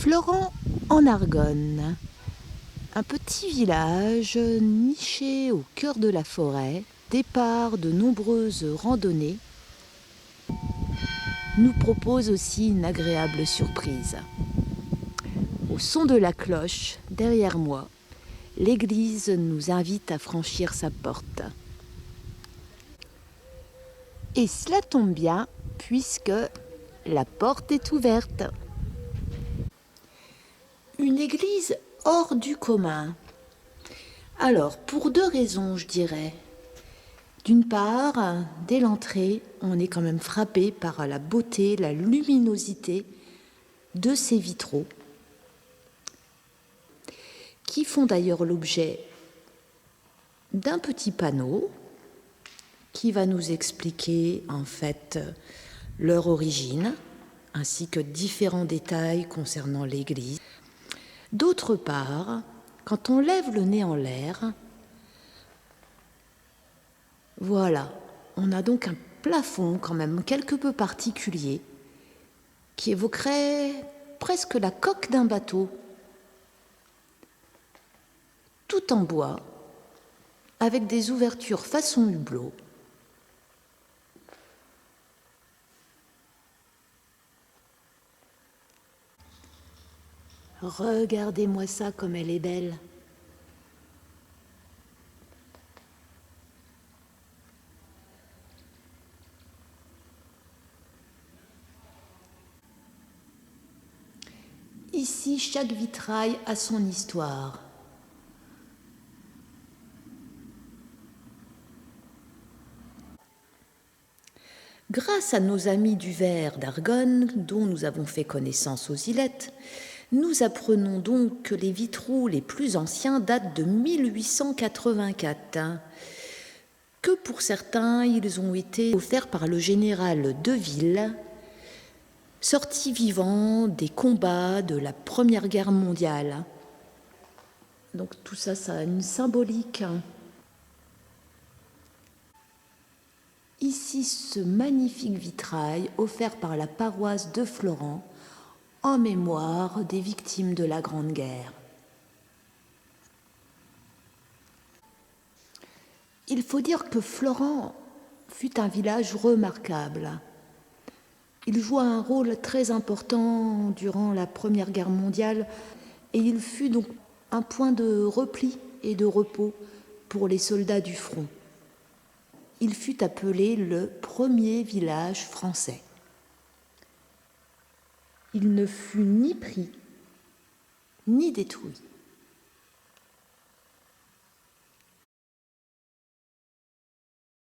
Florent en Argonne, un petit village niché au cœur de la forêt, départ de nombreuses randonnées, nous propose aussi une agréable surprise. Au son de la cloche, derrière moi, l'église nous invite à franchir sa porte. Et cela tombe bien, puisque la porte est ouverte. Une église hors du commun. Alors, pour deux raisons, je dirais. D'une part, dès l'entrée, on est quand même frappé par la beauté, la luminosité de ces vitraux, qui font d'ailleurs l'objet d'un petit panneau qui va nous expliquer en fait leur origine, ainsi que différents détails concernant l'église. D'autre part, quand on lève le nez en l'air, voilà, on a donc un plafond quand même quelque peu particulier qui évoquerait presque la coque d'un bateau, tout en bois, avec des ouvertures façon hublot. Regardez-moi ça comme elle est belle. Ici, chaque vitrail a son histoire. Grâce à nos amis du verre d'Argonne, dont nous avons fait connaissance aux Ilettes, nous apprenons donc que les vitraux les plus anciens datent de 1884, que pour certains, ils ont été offerts par le général Deville, sorti vivant des combats de la Première Guerre mondiale. Donc tout ça, ça a une symbolique. Ici, ce magnifique vitrail offert par la paroisse de Florent en mémoire des victimes de la Grande Guerre. Il faut dire que Florent fut un village remarquable. Il joua un rôle très important durant la Première Guerre mondiale et il fut donc un point de repli et de repos pour les soldats du front. Il fut appelé le premier village français. Il ne fut ni pris, ni détruit.